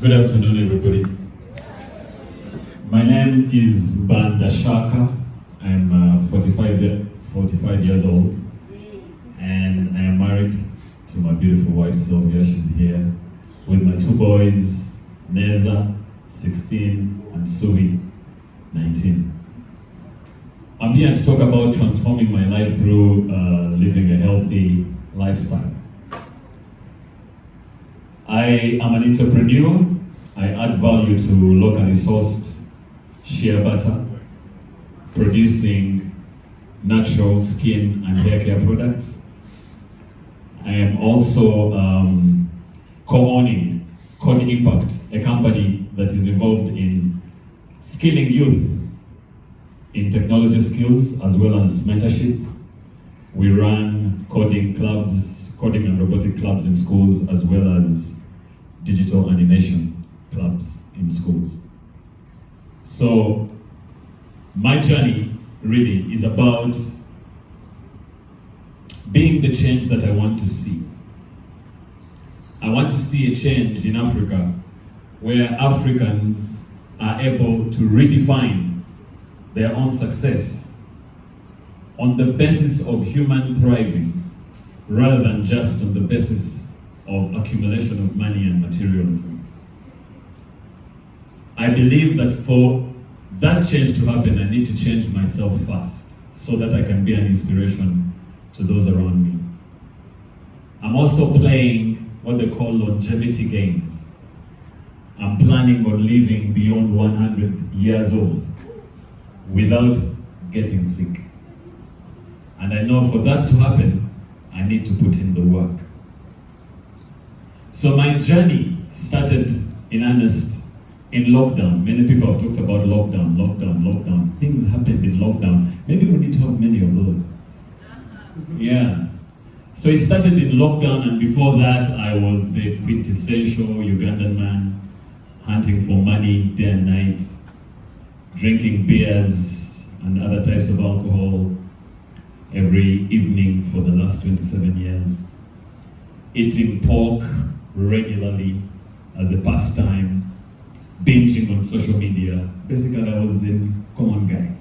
Good afternoon, everybody. My name is Bandashaka. I'm 45 years old, and I am married to my beautiful wife Sylvia. She's here with my two boys, Neza, 16, and Suvi, 19. I'm here to talk about transforming my life through living a healthy lifestyle. I am an entrepreneur. I add value to locally sourced shea butter, producing natural skin and hair care products. I am also co-owning Code Impact, a company that is involved in skilling youth in technology skills as well as mentorship. We run coding clubs, coding and robotic clubs in schools, as well as digital animation clubs in schools. So my journey really is about being the change that I want to see. I want to see a change in Africa where Africans are able to redefine their own success on the basis of human thriving rather than just on the basis of accumulation of money and materialism. I believe that for that change to happen, I need to change myself first so that I can be an inspiration to those around me. I'm also playing what they call longevity games. I'm planning on living beyond 100 years old without getting sick. And I know for that to happen, I need to put in the work. So my journey started in earnest in lockdown. Many people have talked about lockdown. Things happened in lockdown. Maybe we need to have many of those. Yeah. So it started in lockdown, and before that, I was the quintessential Ugandan man, hunting for money day and night, drinking beers and other types of alcohol every evening for the last 27 years, eating pork regularly as a pastime, binging on social media. Basically, I was the common guy.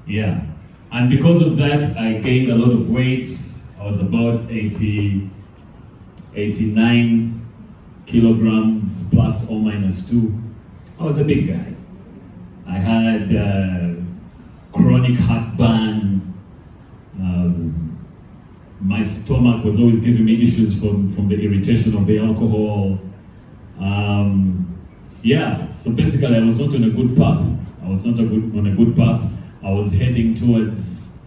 Yeah. And because of that, I gained a lot of weight. I was about 89 kilograms plus or minus 2. I was a big guy. I had chronic heartburn. My stomach was always giving me issues from the irritation of the alcohol. Yeah, so basically I was not on a good path. I was heading towards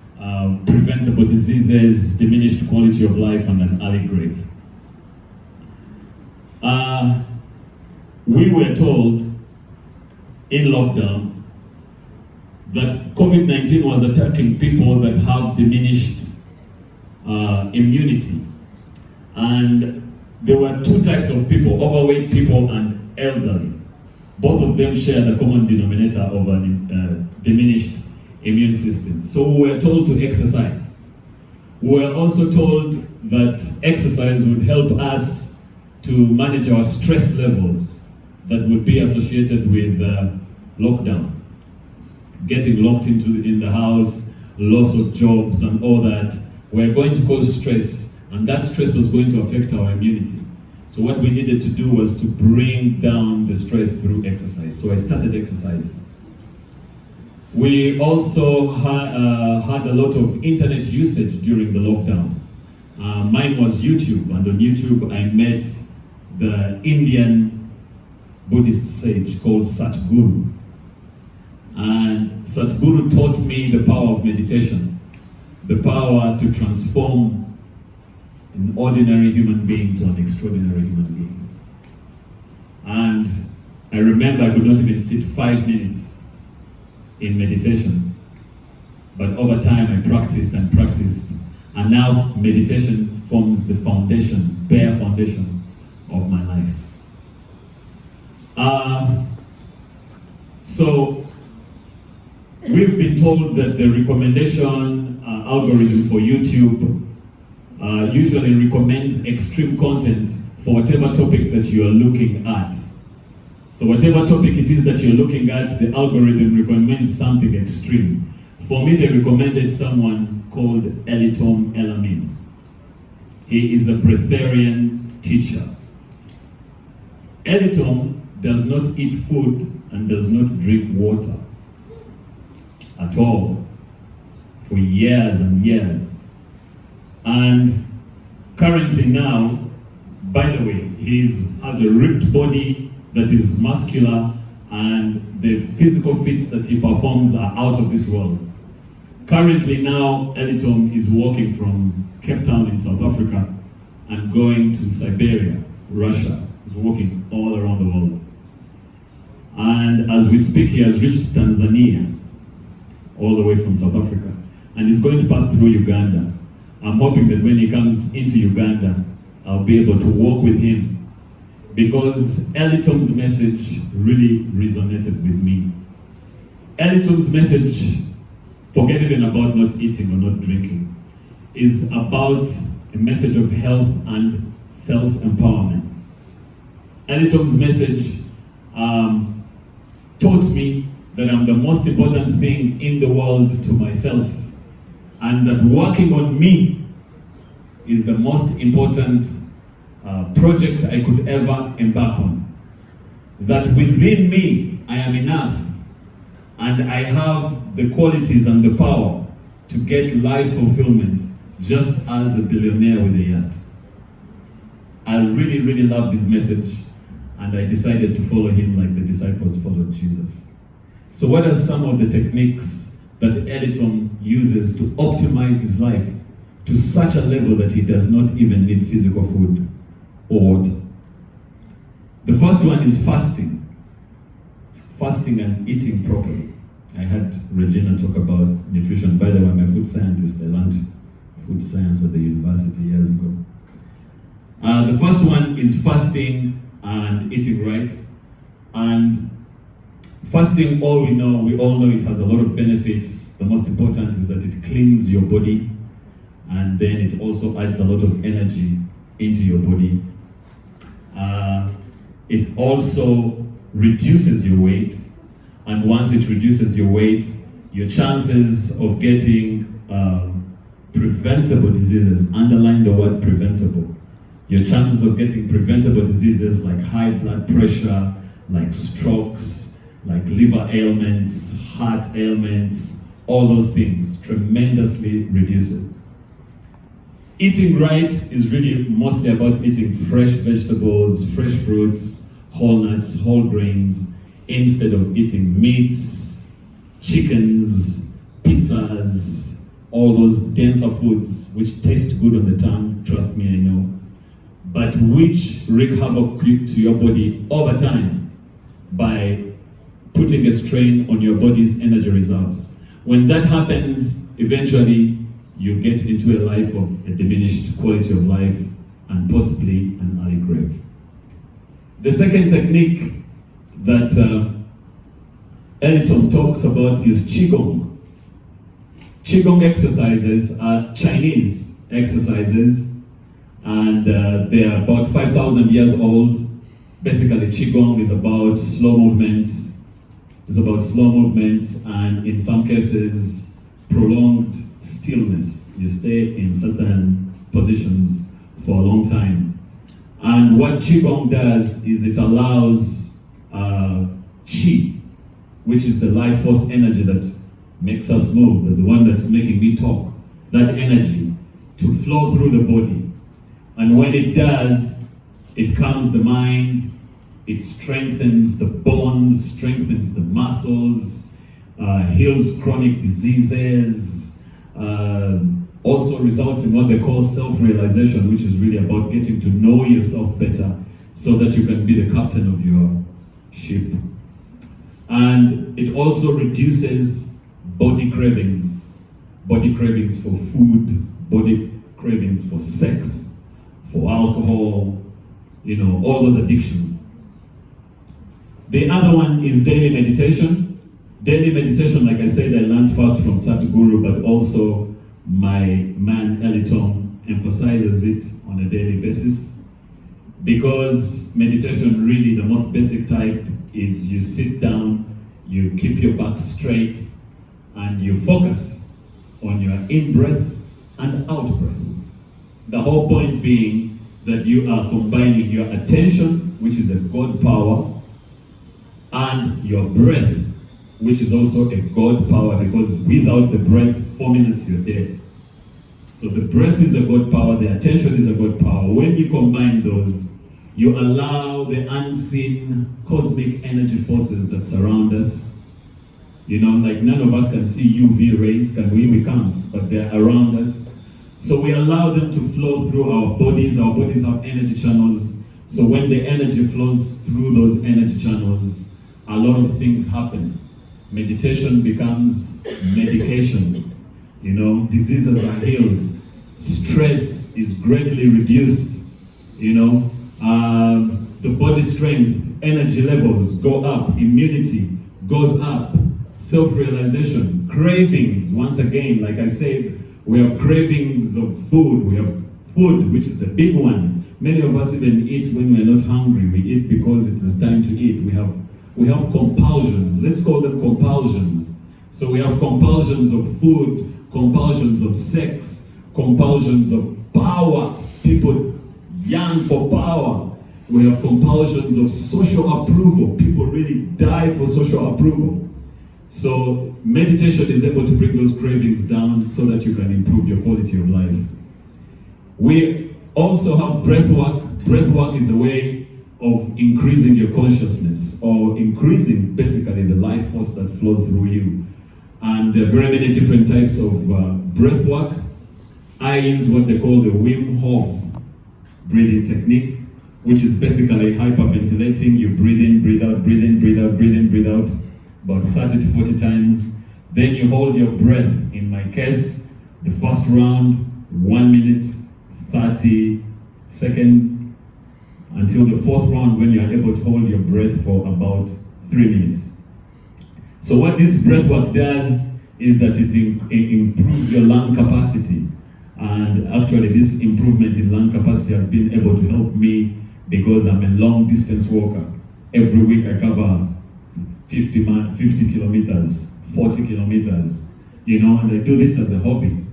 preventable diseases, diminished quality of life, and an early grave. We were told in lockdown that COVID-19 was attacking people that have diminished immunity. And there were two types of people, overweight people and elderly. Both of them share the common denominator of a diminished immune system. So we were told to exercise. We were also told that exercise would help us to manage our stress levels that would be associated with lockdown. Getting locked in the house, loss of jobs and all that were going to cause stress, and that stress was going to affect our immunity. So what we needed to do was to bring down the stress through exercise. So I started exercising. We also had a lot of internet usage during the lockdown. Mine was YouTube, and on YouTube I met the Indian Buddhist sage called Satguru. And Satguru taught me the power of meditation, the power to transform an ordinary human being to an extraordinary human being. And I remember I could not even sit 5 minutes in meditation. But over time I practiced, and now meditation forms the foundation, bare foundation of my life. So we've been told that the recommendation algorithm for YouTube usually recommends extreme content for whatever topic that you are looking at. So whatever topic it is that you're looking at, the algorithm recommends something extreme. For me, they recommended someone called Elitom Elamin. He is a Breatharian teacher. Elitom does not eat food and does not drink water at all for years and years. And currently now, by the way, he has a ripped body that is muscular, and the physical feats that he performs are out of this world. Currently now, Elitom is walking from Cape Town in South Africa and going to Siberia, Russia. He's walking all around the world. And as we speak, he has reached Tanzania, all the way from South Africa, and he's going to pass through Uganda. I'm hoping that when he comes into Uganda, I'll be able to walk with him, because Elitom's message really resonated with me. Elitom's message, forget even about not eating or not drinking, is about a message of health and self-empowerment. Elitom's message taught me that I'm the most important thing in the world to myself, and that working on me is the most important project I could ever embark on. That within me, I am enough, and I have the qualities and the power to get life fulfillment, just as a billionaire with a yacht. I really, really loved his message, and I decided to follow him like the disciples followed Jesus. So what are some of the techniques that Elitom uses to optimize his life to such a level that he does not even need physical food or water? The first one is fasting. Fasting and eating properly. I had Regina talk about nutrition. By the way, I'm a food scientist. I learned food science at the university years ago. The first one is fasting and eating right. And fasting, we all know it has a lot of benefits. The most important is that it cleans your body, and then it also adds a lot of energy into your body. It also reduces your weight, and once it reduces your weight, your chances of getting preventable diseases, underline the word preventable, your chances of getting preventable diseases like high blood pressure, like strokes, like liver ailments, heart ailments, all those things tremendously reduces. Eating right is really mostly about eating fresh vegetables, fresh fruits, whole nuts, whole grains, instead of eating meats, chickens, pizzas, all those denser foods which taste good on the tongue, trust me, I know, but which wreak havoc to your body over time by putting a strain on your body's energy reserves. When that happens, eventually you get into a life of a diminished quality of life and possibly an early grave. The second technique that Elitom talks about is Qigong. Qigong exercises are Chinese exercises, and they are about 5,000 years old. Basically, Qigong is about slow movements. It's about slow movements, and in some cases, prolonged stillness. You stay in certain positions for a long time. And what Qigong does is it allows Qi, which is the life force energy that makes us move, the one that's making me talk, that energy to flow through the body. And when it does, it calms the mind, it strengthens the bones, strengthens the muscles, heals chronic diseases, also results in what they call self-realization, which is really about getting to know yourself better so that you can be the captain of your ship. And it also reduces body cravings for food, body cravings for sex, for alcohol, all those addictions. The other one is daily meditation. Daily meditation, like I said, I learned first from Satguru, but also my man Elitom emphasizes it on a daily basis, because meditation, really the most basic type, is you sit down, you keep your back straight, and you focus on your in-breath and out-breath. The whole point being that you are combining your attention, which is a God power, and your breath, which is also a God power, because without the breath, 4 minutes you're dead. So the breath is a God power, the attention is a God power. When you combine those, you allow the unseen cosmic energy forces that surround us. You know, like none of us can see UV rays, can we? We can't, but they're around us. So we allow them to flow through our bodies. Our bodies have energy channels. So when the energy flows through those energy channels, a lot of things happen. Meditation becomes medication. You know, diseases are healed. Stress is greatly reduced. You know, the body strength, energy levels go up, immunity goes up, self-realization, cravings. Once again, like I said, we have cravings of food. We have food, which is the big one. Many of us even eat when we're not hungry. We eat because it is time to eat. We have compulsions. Let's call them compulsions. So we have compulsions of food, compulsions of sex, compulsions of power. People yearn for power. We have compulsions of social approval. People really die for social approval. So meditation is able to bring those cravings down so that you can improve your quality of life. We also have breathwork. Breathwork is a way of increasing your consciousness, or increasing basically the life force that flows through you. And there are very many different types of breathwork. I use what they call the Wim Hof breathing technique, which is basically hyperventilating. You breathe in, breathe out, breathe in, breathe out, breathe in, breathe out, about 30 to 40 times. Then you hold your breath. In my case, the first round, 1 minute, 30 seconds, until the fourth round when you are able to hold your breath for about 3 minutes. So what this breath work does is that it improves your lung capacity. And actually this improvement in lung capacity has been able to help me because I'm a long distance walker. Every week I cover 50 kilometers, 40 kilometers, you know, and I do this as a hobby.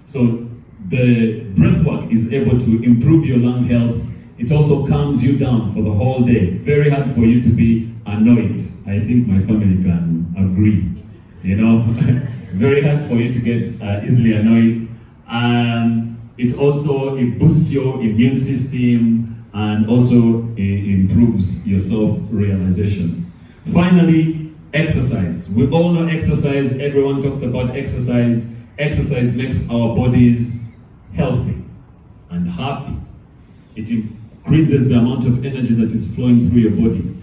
So the breath work is able to improve your lung health. It also calms you down for the whole day. Very hard for you to be annoyed. I think my family can agree, you know. Very hard for you to get easily annoyed. It boosts your immune system, and also it improves your self-realization. Finally, exercise. We all know exercise. Everyone talks about exercise. Exercise makes our bodies healthy and happy. It increases the amount of energy that is flowing through your body.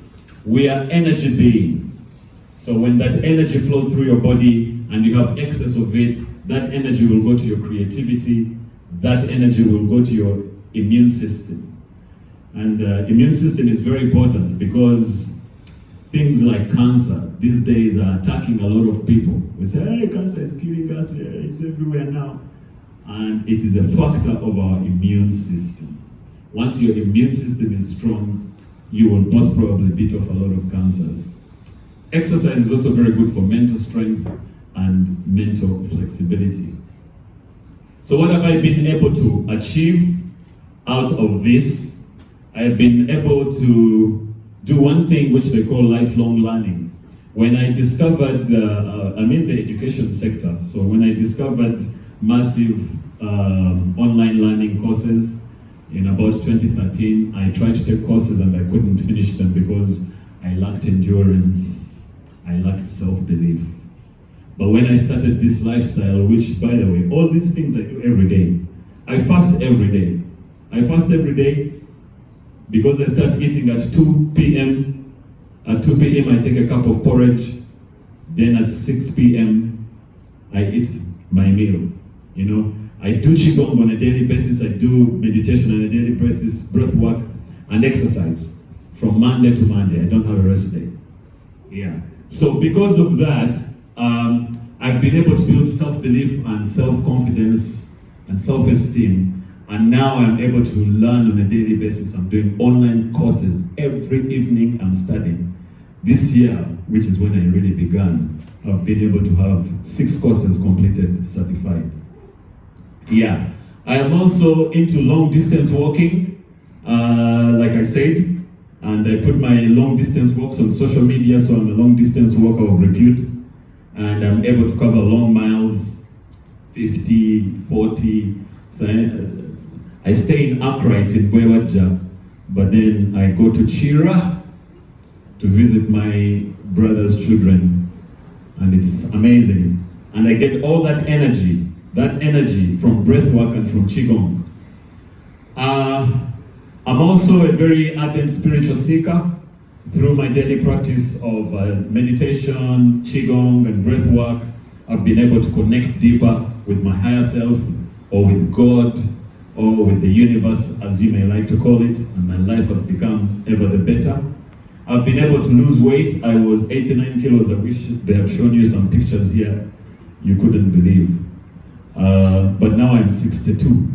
We are energy beings. So when that energy flows through your body and you have excess of it, that energy will go to your creativity. That energy will go to your immune system. And immune system is very important because things like cancer these days are attacking a lot of people. We say, hey, cancer is killing us, it's everywhere now. And it is a factor of our immune system. Once your immune system is strong, you will most probably beat off a lot of cancers. Exercise is also very good for mental strength and mental flexibility. So what have I been able to achieve out of this? I have been able to do one thing which they call lifelong learning. When I discovered, I'm in the education sector, so when I discovered massive online learning courses in about 2013, I tried to take courses and I couldn't finish them because I lacked endurance, I lacked self-belief. But when I started this lifestyle, which by the way, all these things I do every day. I fast every day. I fast every day because I start eating at 2 p.m. At 2 p.m. I take a cup of porridge. Then at 6 p.m. I eat my meal. You know, I do Qigong on a daily basis. I do meditation on a daily basis, breath work, and exercise from Monday to Monday. I don't have a rest day. Yeah. So because of that, I've been able to build self-belief and self-confidence and self-esteem. And now I'm able to learn on a daily basis. I'm doing online courses. Every evening I'm studying. This year, which is when I really began, I've been able to have 6 courses completed, certified. Yeah, I am also into long distance walking, like I said, and I put my long distance walks on social media, so I'm a long distance walker of repute, and I'm able to cover long miles, 50, 40. So I stay in Accra in Bwewaja, but then I go to Chira to visit my brother's children, and it's amazing. And I get all that energy from breathwork and from Qigong. I'm also a very ardent spiritual seeker. Through my daily practice of meditation, Qigong, and breathwork, I've been able to connect deeper with my higher self, or with God, or with the universe, as you may like to call it, and my life has become ever the better. I've been able to lose weight. I was 89 kilos. I wish they have shown you some pictures here. You couldn't believe. But now I'm 62.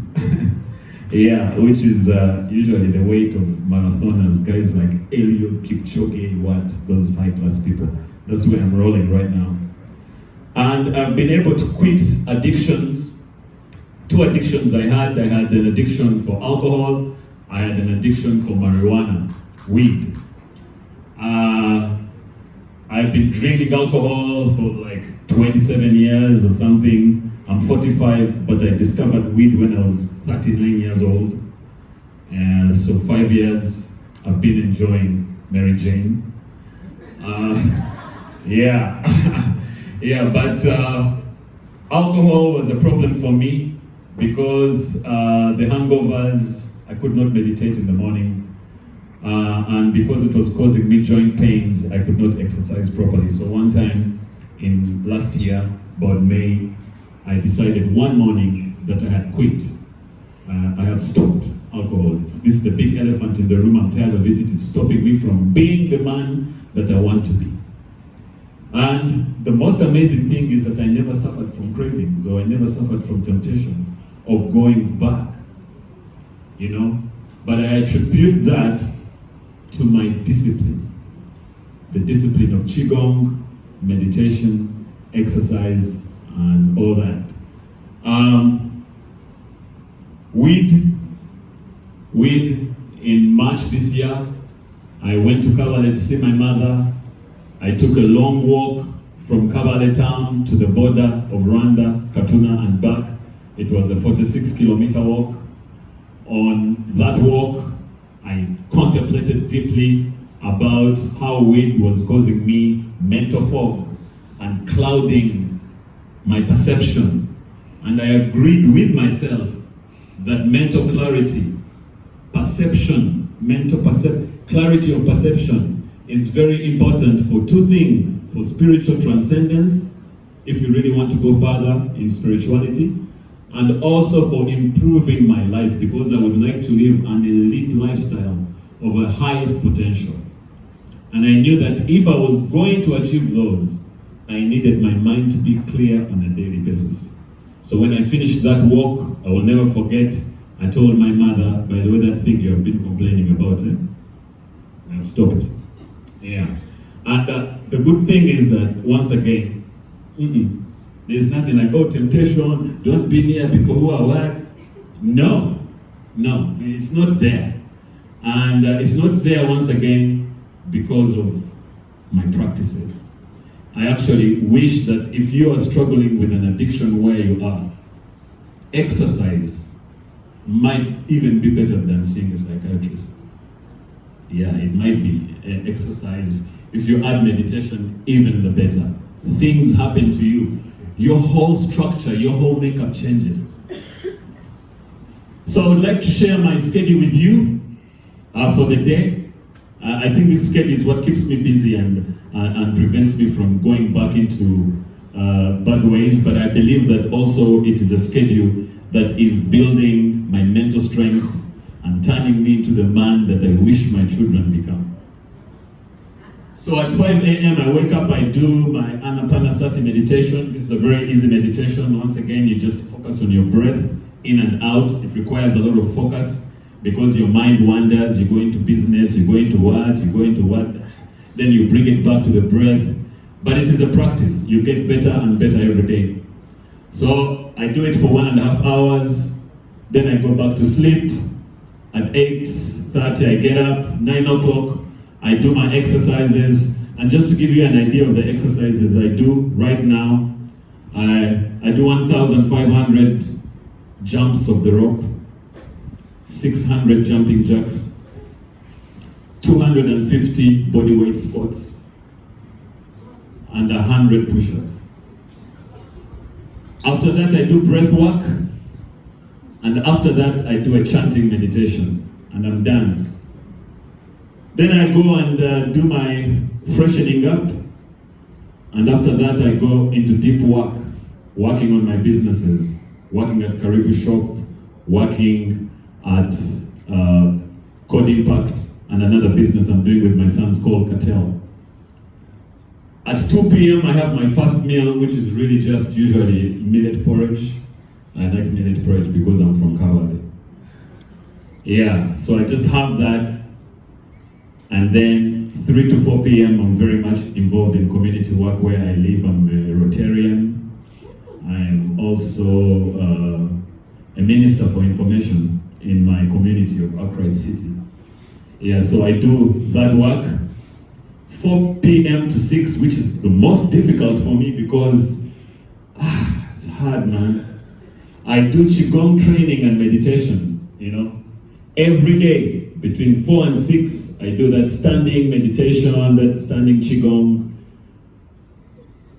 Yeah, which is usually the weight of marathoners, guys like Eliud Kipchoge, those high-class people. That's where I'm rolling right now. And I've been able to quit addictions. 2 addictions I had. I had an addiction for alcohol. I had an addiction for marijuana, weed. I've been drinking alcohol for like 27 years or something. I'm 45, but I discovered weed when I was 39 years old. And so 5 years I've been enjoying Mary Jane. Yeah, yeah, but alcohol was a problem for me because the hangovers, I could not meditate in the morning. And because it was causing me joint pains, I could not exercise properly. So one time in last year, about May, I decided one morning that I had quit. I have stopped alcohol. This is the big elephant in the room. I'm tired of it. It is stopping me from being the man that I want to be. And the most amazing thing is that I never suffered from cravings, or I never suffered from temptation of going back, you know? But I attribute that to my discipline. The discipline of Qigong, meditation, exercise, and all that. Weed, in March this year, I went to Kabale to see my mother. I took a long walk from Kabale town to the border of Rwanda, Katuna, and back. It was a 46-kilometer walk. On that walk, I contemplated deeply about how weed was causing me mental fog and clouding my perception. And I agreed with myself that mental clarity, clarity of perception is very important for 2 things: for spiritual transcendence, if you really want to go further in spirituality, and also for improving my life, because I would like to live an elite lifestyle of a highest potential. And I knew that if I was going to achieve those, I needed my mind to be clear on a daily basis. So when I finished that walk, I will never forget, I told my mother, by the way, that thing you have been complaining about, I've stopped. Yeah. And the good thing is that, once again, there's nothing like, oh, temptation, don't be near people who are what? No, it's not there. And it's not there, once again, because of my practices. I actually wish that if you are struggling with an addiction where you are, exercise might even be better than seeing a psychiatrist. Yeah, it might be. Exercise, if you add meditation, even the better. Things happen to you. Your whole structure, your whole makeup changes. So I would like to share my schedule with you for the day. I think this schedule is what keeps me busy and prevents me from going back into bad ways, but I believe that also it is a schedule that is building my mental strength and turning me into the man that I wish my children become. So at 5 a.m. I wake up, I do my Anapanasati meditation. This is a very easy meditation. Once again, you just focus on your breath, in and out. It requires a lot of focus because your mind wanders. You go into business, you go into what, then you bring it back to the breath. But it is a practice. You get better and better every day. So I do it for 1.5 hours, then I go back to sleep. At 8:30 I get up, 9 o'clock, I do my exercises. And just to give you an idea of the exercises I do right now, I do 1,500 jumps of the rope, 600 jumping jacks, 250 bodyweight squats, and 100 push-ups. After that, I do breath work, and after that, I do a chanting meditation, and I'm done. Then I go and do my freshening up, and after that, I go into deep work, working on my businesses, working at Karibu Shop, working at Code Impact, and another business I'm doing with my sons called Cartel. At 2 p.m. I have my first meal, which is really just usually millet porridge. I like millet porridge because I'm from Kawade. Yeah, so I just have that. And then 3 to 4 p.m. I'm very much involved in community work where I live. I'm a Rotarian. I am also a minister for information in my community of Upright City. Yeah, so I do that work. 4 p.m. to 6, which is the most difficult for me because it's hard, man. I do Qigong training and meditation, every day between 4 and 6. I do that standing meditation, that standing Qigong,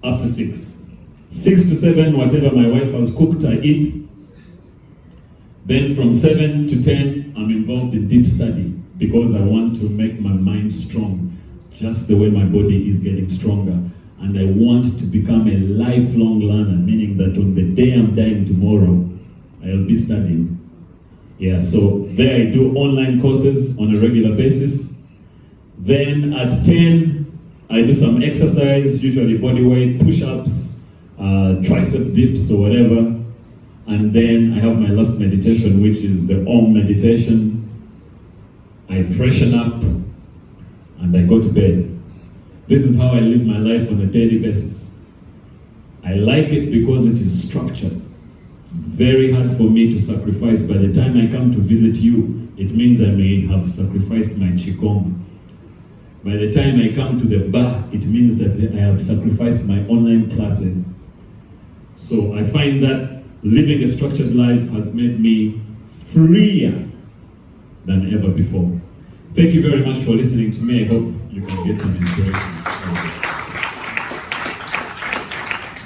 up to 6. 6 to 7, whatever my wife has cooked, I eat. Then from 7 to 10, I'm involved in deep study because I want to make my mind strong, just the way my body is getting stronger. And I want to become a lifelong learner, meaning that on the day I'm dying tomorrow, I'll be studying. Yeah, so there I do online courses on a regular basis. Then at 10, I do some exercise, usually body weight, push-ups, tricep dips or whatever. And then I have my last meditation, which is the Om meditation. I freshen up and I go to bed. This is how I live my life on a daily basis. I like it because it is structured. It's very hard for me to sacrifice. By the time I come to visit you, it means I may have sacrificed my Qigong. By the time I come to the bar, it means that I have sacrificed my online classes. So I find that living a structured life has made me freer than ever before. Thank you very much for listening to me. I hope you can get some inspiration.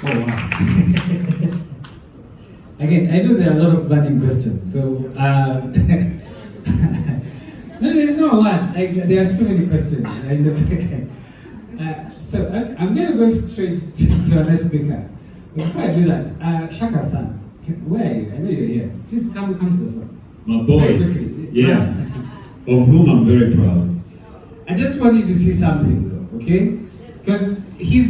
Oh, wow. Again, I know there are a lot of burning questions, so no, there's no one. There are so many questions. So I'm going to go straight to our next speaker. Before I do that, Shaka-san, where are you? I know you're here. Please come to the front. My boys, yeah, of whom I'm very proud. I just want you to see something, though, okay? Because he's